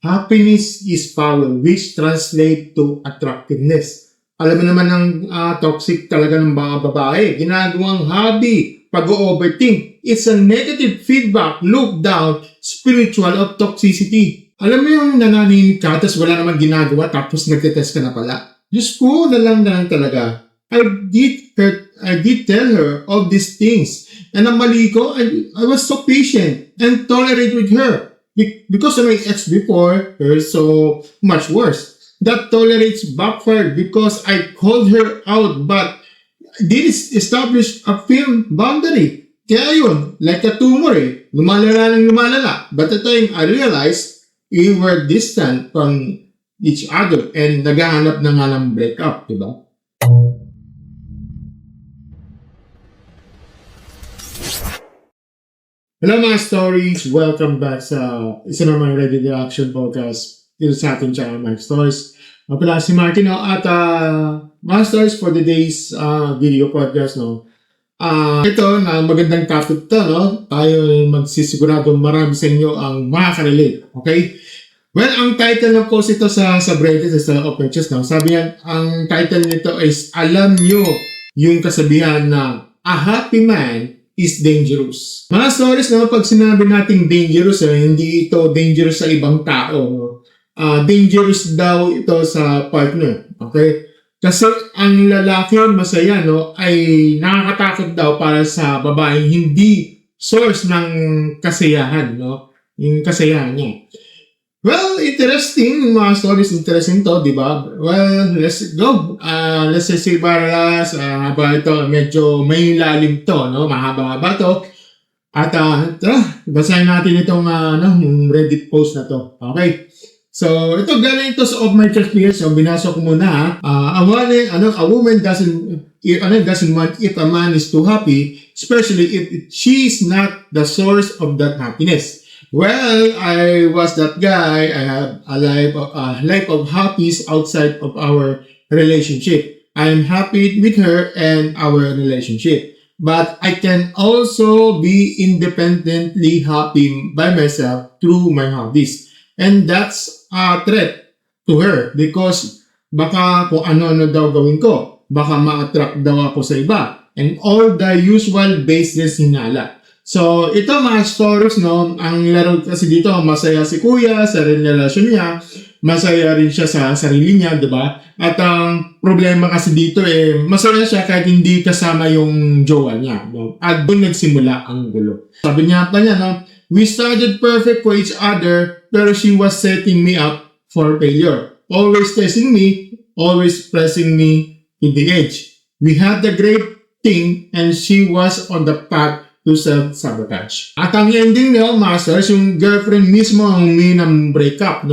happiness is power, which translate to attractiveness. Alam mo naman ang toxic talaga ng mga babae. Ginagawang hobby, pag-overthink. It's a negative feedback, look down, spiritual of toxicity. Alam mo yung nananinig ka, tapos wala naman ginagawa, tapos nagtetest ka na pala. Diyos ko, na lang talaga. I did tell her of these things. And ang mali ko, I was so patient and tolerate with her. Because of my ex before her, so much worse. That tolerates backfired because I called her out but didn't establish a firm boundary. Kaya yun, like a tumor lumalala ng lumalala. But the time I realized we were distant from each other and naghahanap na nga ng breakup, diba? Hello mga stories! Welcome back sa isa namang Ready Reaction Podcast dito sa ating channel, My Stories. Pala si Martin at mga stories for the day's video podcast. Ito na magandang topic to. Tayo magsisigurado marami sa inyo ang makaka-relate. Okay? Well, ang title ng post ito sa Reddit, sa Open Chest. Sabi yan, ang title nito is, alam nyo yung kasabihan na a happy man is dangerous. Mga stories pag sinabi nating dangerous, hindi ito dangerous sa ibang tao. Dangerous daw ito sa partner. Okay? Kasi ang lalaki masaya ay nakakatakot daw para sa babae hindi source ng kasiyahan. Yung kasiyahan niya. Well, interesting. Mga stories interesting to, di ba? Well, let's go. Let's say para sa ito, medyo may lalim to, mahaba-haba to. At tara, basahin natin itong yung Reddit post na to. Okay? So, ito galing ito sa Of My Experience. So, binasa ko muna. A woman doesn't want if a man is too happy, especially if she's not the source of that happiness. Well, I was that guy. I have a life of happiness outside of our relationship. I'm happy with her and our relationship. But I can also be independently happy by myself through my hobbies. And that's a threat to her because baka kung ano-ano daw gawin ko. Baka ma-attract daw ako sa iba. And all the usual baseless hinala. So, ito mga stories, ang laro kasi dito, masaya si kuya sa relasyon niya, masaya rin siya sa sarili niya, diba? At ang problema kasi dito masaya siya kahit hindi kasama yung jowa niya. At doon nagsimula ang gulo. Sabi niya pa niya, we started perfect for each other, pero she was setting me up for failure. Always testing me, always pressing me to the edge. We had the great thing, and she was on the path to self-sabotage. At ang ending masters, yung girlfriend mismo ang humingi ng breakup,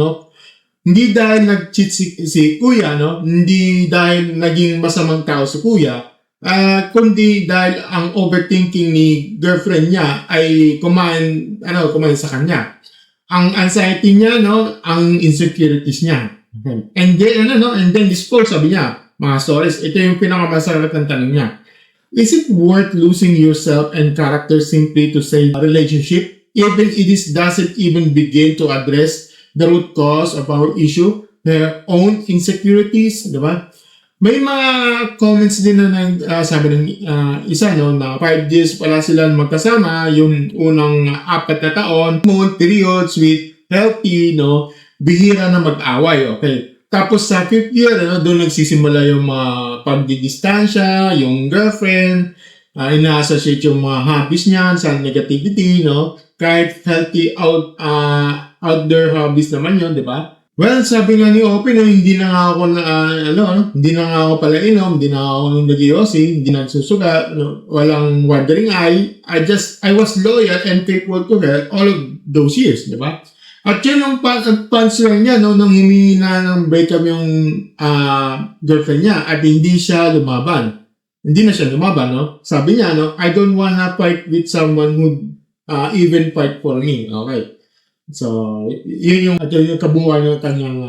Hindi dahil nag-cheat si kuya, Hindi dahil naging masamang tao si kuya, kundi dahil ang overthinking ni girlfriend niya ay kumain sa kanya. Ang anxiety niya, ang insecurities niya. And then this post, sabi niya, mga stories, ito yung pinakamasarap ng tanong niya. Is it worth losing yourself and character simply to save a relationship, even if it doesn't even begin to address the root cause of our issue, their own insecurities, di ba? May mga comments din na sabi ng isa, na 5 years pala sila magkasama, yung unang 4 na taon, periods with healthy, bihira na mag-away, okay? Tapos sa 5th year, doon nagsisimula yung mga pagdidistansya, yung girlfriend, ina-associate yung mga hobbies niya sa negativity, Kahit healthy outdoor hobbies naman yun, di ba? Well, sabi nga ni Open, hindi na nga ako hindi na nga ako pala inom, hindi na ako nag-iossi, hindi na nagsusuga, walang wandering eye. I was loyal and faithful to her all of those years, di ba? At yun yung punchline niya, nung humingi na ng breakup yung girlfriend niya at hindi siya lumaban. Hindi na siya lumaban, Sabi niya, I don't wanna fight with someone who even fight for me. Okay. So, yun yung kabuuan ng kanyang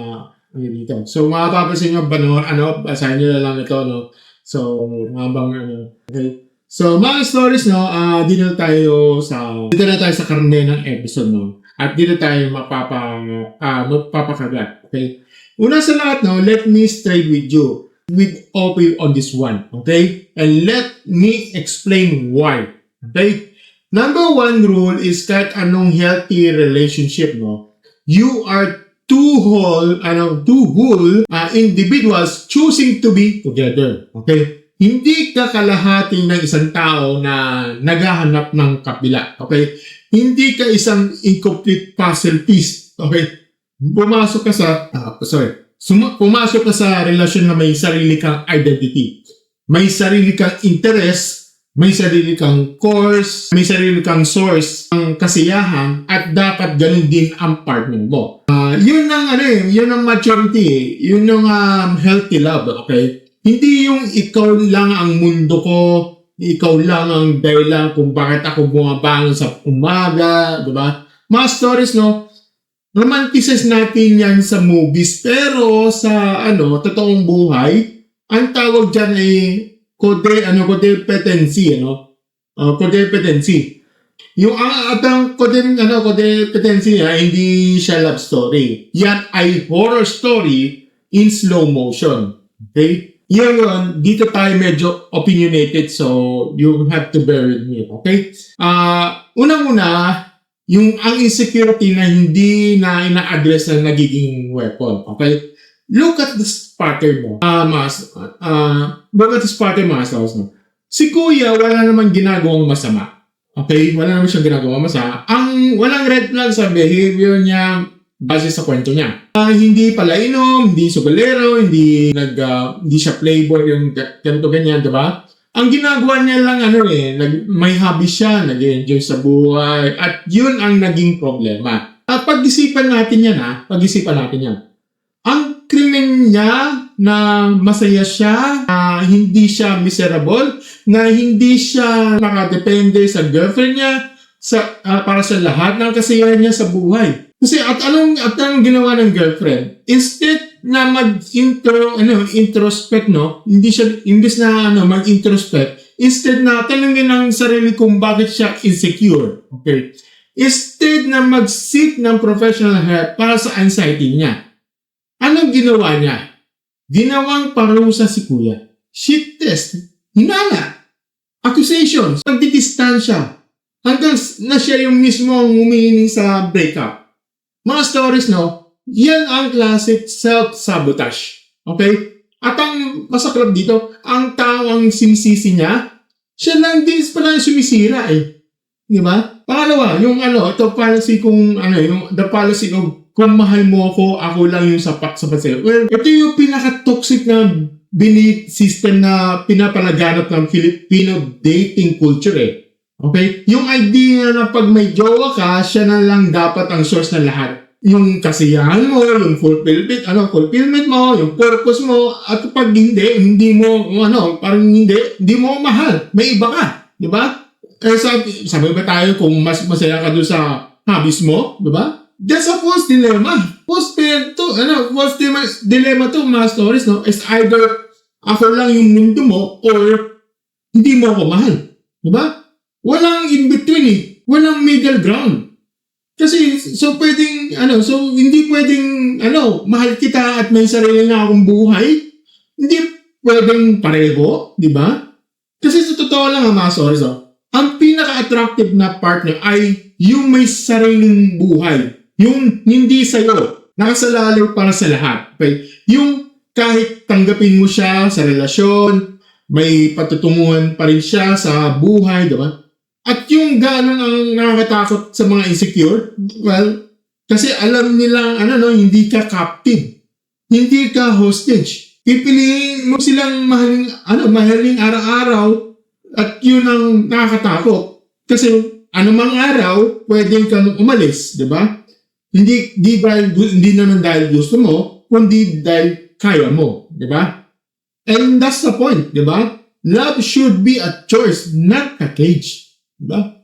dito. So, mapapansin nyo, basahin nyo na lang ito, So, okay. So, mga stories, dito na tayo sa karne ng episode, At dito tayo mapapakagat. Okay? Una sa lahat, no, let me stay with you. With open on this one. Okay? And let me explain why. Okay? Number one rule is kahit anong healthy relationship, no, you are two whole individuals choosing to be together. Okay? Hindi ka kalahati ng isang tao na naghahanap ng kabila. Okay? Hindi ka isang incomplete puzzle piece. Okay? Pumasok ka sa relasyon na may sarili kang identity. May sarili kang interest, may sarili kang course, may sarili kang source ng kasiyahan, at dapat ganun din ang partner mo. Yun ang maturity, yun ang healthy love, okay? Hindi yung ikaw lang ang mundo ko, ikaw lang ang dahilan kung bakit ako bumabangon sa umaga, di ba? Mga stories, no? Romanticize natin yan sa movies, pero sa totoong buhay, ang tawag dyan ay codependency, codependency. Yung ang codependency niya, hindi siya love story. Yan ay horror story in slow motion. Okay? Yun, dito tayo medyo opinionated, so you have to bear with me. Okay? Unang-una, ang insecurity na hindi na ina-address na nagiging weapon. Okay? Look at the pattern mo. Look at this pattern, mga stars, no? Si Kuya, wala naman ginagawang masama. Okay? Wala naman siyang ginagawang masama. Walang red flag sa behavior niya base sa kwento niya. Hindi pala inom, hindi sugalero, hindi siya playboy, yung ganito ganyan, diba? Ang ginagawa niya lang, may hobby siya, nag-enjoy sa buhay, at yun ang naging problema. Pag-isipan natin yan, Ang krimen niya na masaya siya, na hindi siya miserable, na hindi siya nakadepende sa girlfriend niya, para sa lahat ng kasiyahan niya sa buhay. Kasi at anong ginawa ng girlfriend? Instead na introspect, no? Imbis na mag-introspect, instead na tanungin ang sarili kung bakit siya insecure. Okay? Instead na mag-seek ng professional help para sa anxiety niya. Anong ginawa niya? Ginawang parusa si Kuya. Shit test. Hinala. Accusations. Pagdidistansya. Hanggang na siya yung mismo ang humihiling sa breakup. Mga stories, no? Yan ang classic self-sabotage. Okay? At ang masaklap dito, ang tao ang sinisisi niya, siya lang din pala yung sumisira eh. Di ba? Pangalawa, the policy of kung mahal mo ako lang yung sapat sa'yo. Well, ito yung pinaka-toxic na belief system na pinapalaganap ng Filipino dating culture eh. Okay? Yung idea na pag may jowa ka, siya na lang dapat ang source ng lahat. Yung kasiyahan mo, yung fulfillment mo, yung purpose mo, at pag hindi mo mahal. May iba ka. Di ba? Sabi ba tayo kung mas masaya ka doon sa hobbies mo? Di ba? That's a false dilemma. False dilemma to, mga stories, no? It's either ako lang yung mundo mo or hindi mo ako mahal. Diba? Walang in-between eh. Walang middle ground. Kasi, hindi pwedeng, mahal kita at may sarili na akong buhay. Hindi pwedeng pareho, di ba? Kasi sa totoo lang, mga stories, ang pinaka-attractive na partner ay yung may sariling buhay. Yung hindi sa'yo, nakasalalay para sa lahat. Okay? Yung kahit tanggapin mo siya sa relasyon, may patutunguhan pa rin siya sa buhay, diba? At yung gano'n ang nakakatakot sa mga insecure, well, kasi alam nilang, hindi ka captive. Hindi ka hostage. Pipiliin mo silang mahaling araw-araw, at yun ang nakakatakot. Kasi anumang araw, pwedeng kang umalis, diba? Hindi naman dahil gusto mo, kundi dahil kaya mo, di ba? And that's the point, di ba? Love should be a choice, not a cage, di ba?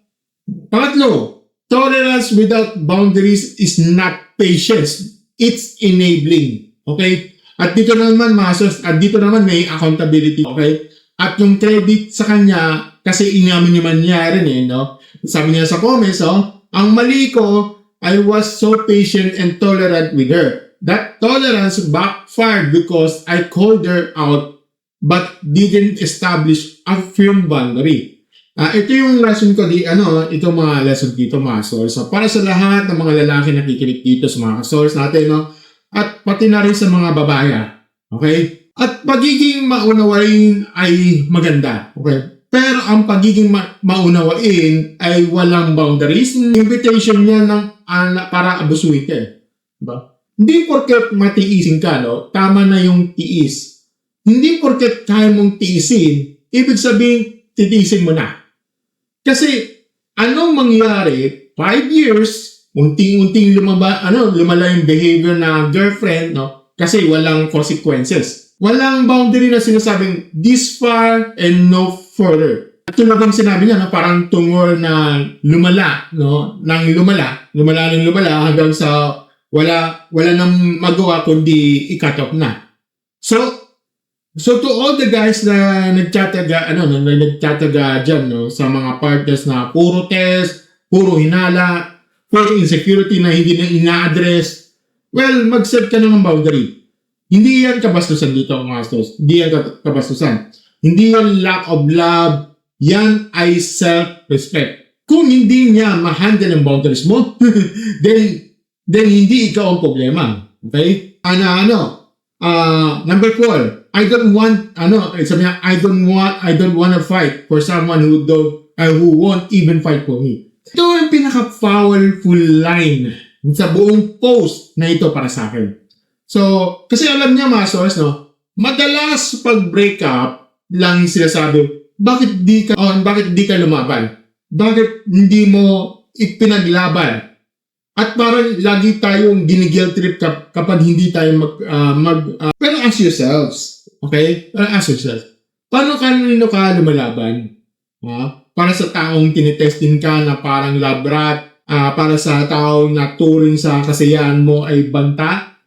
Pangatlo, tolerance without boundaries is not patience, it's enabling, okay? At dito naman may accountability, okay? At yung credit sa kanya, kasi inamin naman niya rin no? Sabi niya sa comments, ang mali ko, I was so patient and tolerant with her. That tolerance backfired because I called her out but didn't establish a firm boundary. Ito yung lesson ko ito mga lesson dito mga source. So, para sa lahat ng mga lalaki na nakikinig dito sa mga source natin, no? At pati na rin sa mga babaya. Okay? At pagiging maunawain ay maganda. Okay? Pero ang pagiging maunawain ay walang boundaries. Invitation niya para abusuin ka. Diba? Hindi porket matiisin ka, no? Tama na yung tiis. Hindi porket kaya mong tiisin, ibig sabihin, titiisin mo na. Kasi, anong mangyari, 5 years, unting-unting lumala yung behavior na girlfriend, no? Kasi walang consequences. Walang boundary na sinasabing this far and no further. At tulad ng sinabi niya, no? Parang tungol na lumala, no? Nang lumala hanggang sa wala nang magawa kundi i-cut off na. So to all the guys na nagtataga diyan, no, sa mga partners na puro test, puro hinala, puro insecurity na hindi na ina-address, well, mag-set ka na ng boundary. Hindi yan kabastusan dito, mga stores. Hindi yan kabastusan. Hindi yan lack of love. Yan ay self-respect. Kung hindi niya ma-handle ang boundaries mo, then hindi ikaw ang problema. Okay? Number 4. I don't want to fight for someone who won't even fight for me. Ito ang pinaka-powerful line sa buong post na ito para sa akin. So, kasi alam niya mga source, no? Madalas pag-break up lang sila sabi, bakit di ka lumaban? Bakit hindi mo ipinaglaban? At parang lagi tayong ginigil trip kapag hindi tayo pero ask yourselves, okay? Pero ask yourselves, kanino ka lumalaban? Para sa taong tinitesting ka na parang labrat, para sa taong naturing sa kasiyahan mo ay banta,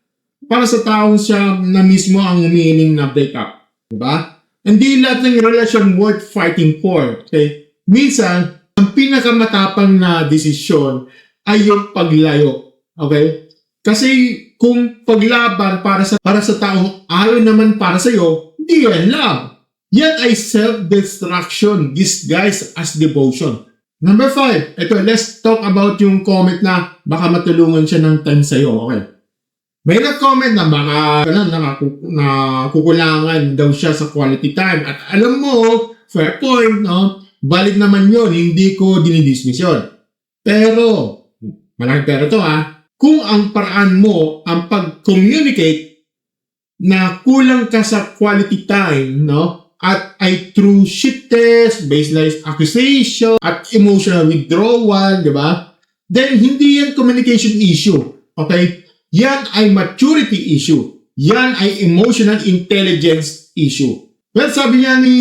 para sa taong siya na mismo ang umiining na breakup. Diba? Hindi lahat ng relasyon worth fighting for. Okay? Minsan, ang pinakamatapang na desisyon ay yung paglayo. Okay? Kasi kung paglaban para sa taong ayaw naman para sa'yo, di yan lang. Yan ay self-destruction disguised as devotion. Number 5. Ito, let's talk about yung comment na baka matulungan siya ng time sa'yo. Okay? May nag-comment na baka kukulangan daw siya sa quality time. At alam mo, fair point, no? Valid naman yun. Hindi ko dinidismiss yun. Pero, malaking pero to kung ang paraan mo ang pag-communicate na kulang ka sa quality time, no? At ay through shit test, baseless accusation, at emotional withdrawal, di ba? Then, hindi yan communication issue. Okay? Yan ay maturity issue. Yan ay emotional intelligence issue. Well, sabi niya ni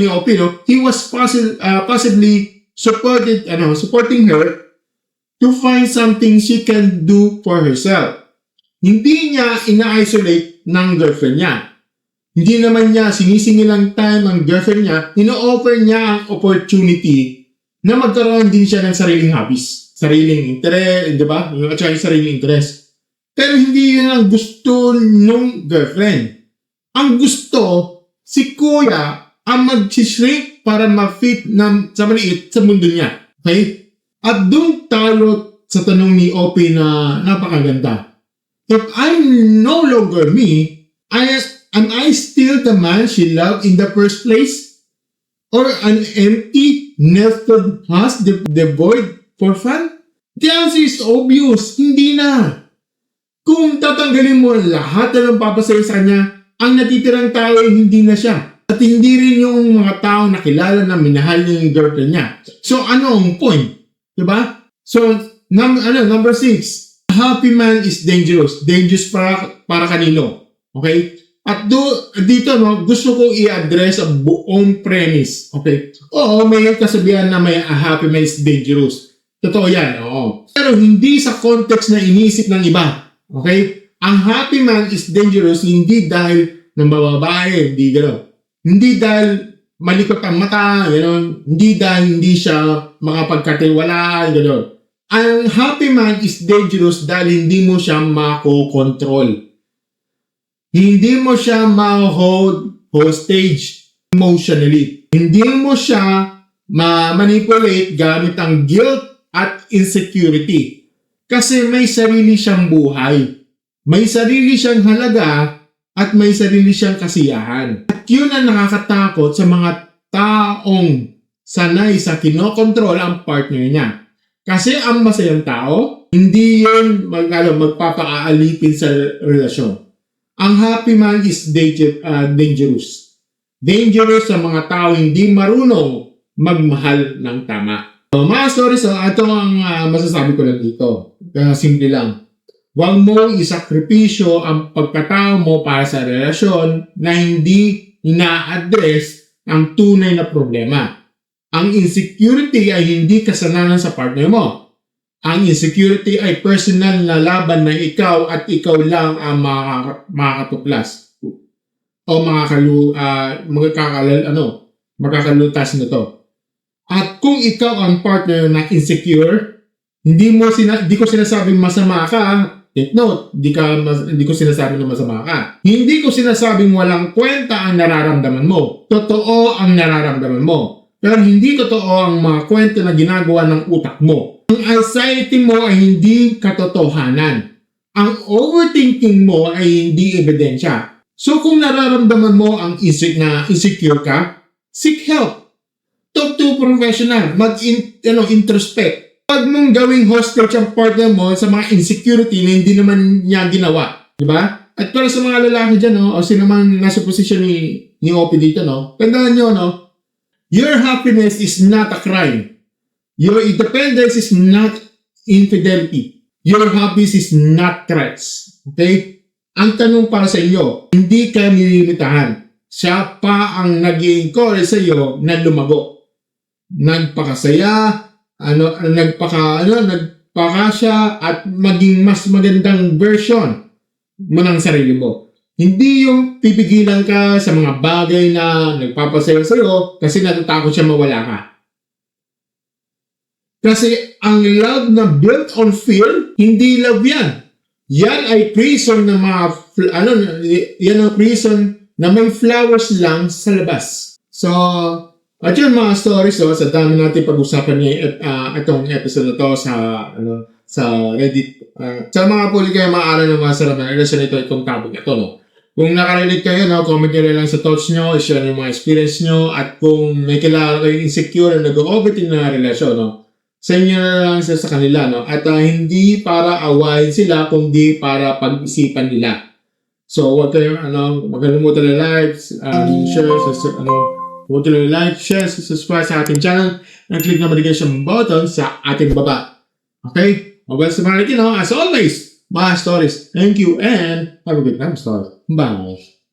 Opie, no? He was possibly supporting her to find something she can do for herself. Hindi niya ina-isolate ng girlfriend niya. Hindi naman niya sinisingil ang time ang girlfriend niya. Ino-offer niya ang opportunity na magkaroon din siya ng sariling hobbies. Sariling interest, di ba? At saka yung sariling interest. Pero hindi yun ang gusto ng girlfriend. Ang gusto, si kuya ang mag-shrink para ma-fit sa maliit sa mundo niya. Okay? At doon talo sa tanong ni Opie na napakaganda. If I'm no longer me, am I still the man she loved in the first place? Or an empty, nested house devoid for fun? The answer is obvious, hindi na. Kung tatanggalin mo lahat na ng papasaya sa kanya, ang natitirang tao ay hindi na siya. At hindi rin yung mga tao na kilala na minahal niya yung girlfriend niya. So ano ang point? Diba? So, number 6. A happy man is dangerous. Dangerous para kanino? Okay? At dito, no, gusto kong i-address ang buong premise. Okay? Oo, may kasabihan na may a happy man is dangerous. Totoo yan, oo. Pero hindi sa context na iniisip ng iba. Okay? Ang happy man is dangerous hindi dahil ng babae, hindi gano'n. Hindi dahil malikot ang mata, gano'n. Hindi dahil hindi siya makapagkatiwala, gano'n. Ang happy man is dangerous dahil hindi mo siya makokontrol. Hindi mo siya ma-hold hostage emotionally. Hindi mo siya ma-manipulate gamit ang guilt at insecurity. Kasi may sarili siyang buhay. May sarili siyang halaga at may sarili siyang kasiyahan. At yun ang nakakatakot sa mga taong sanay sa kinokontrol ang partner niya. Kasi ang masayang tao, hindi yun magpapakaalipin sa relasyon. Ang happy man is dangerous. Dangerous sa mga tao hindi marunong magmahal ng tama. So, mga stories, ito ang masasabi ko lang dito. Simple lang. Huwag mo isakripisyo ang pagkatao mo para sa relasyon na hindi ina-address ang tunay na problema. Ang insecurity ay hindi kasalanan sa partner mo. Ang insecurity ay personal na laban na ikaw at ikaw lang ang makakatuklas o makakalutas nito. At kung ikaw ang partner na insecure, hindi ko sinasabing masama ka. Take note, hindi ko sinasabing na masama ka. Hindi ko sinasabing walang kwenta ang nararamdaman mo. Totoo ang nararamdaman mo. Pero hindi totoo ang mga kwento na ginagawa ng utak mo. Ang anxiety mo ay hindi katotohanan. Ang overthinking mo ay hindi ebidensya. So kung nararamdaman mo ang insecure ka, seek help. Talk to a professional. Introspect. Huwag mong gawing hostage ang partner mo sa mga insecurity na hindi naman niya ginawa. Diba? At para sa mga lalaki dyan, o sino man nasa posisyon ni OP dito, tandaan nyo, your happiness is not a crime. Your independence is not infidelity. Your hobbies is not threats. Okay? Ang tanong para sa iyo, hindi ka nilimitahan. Siya pa ang nag-i-encourage sa iyo na lumago. Nagpakasaya, nagpakasya at maging mas magandang version mo ng sarili mo. Hindi yung pipigilan ka sa mga bagay na nagpapasaya sa'yo kasi natatakot siya mawala ka. Kasi ang love na built on fear, hindi love yan. Yan ay prison ng yan ang prison na may flowers lang sa labas. So, at yun mga stories, sa dami natin pag-usapan itong episode na to sa Reddit. Sa mga puli kayo maaari ng mga sarap na relasyon itong topic ito, Kung nakarelate kayo, comment nyo lang sa thoughts nyo, share yung mga experience nyo, at kung may kilala kayong insecure na nag-overthink na relasyon, sa inyo na lang sa kanila, At hindi para awayin sila, kundi para pag-isipan nila. So, huwag kayong, magkalimutan na like, share, subscribe sa ating channel, and click na notification button sa ating baba. Okay? Mabalik sa mga as always, mga stories. Thank you and have a good time, story. Bye.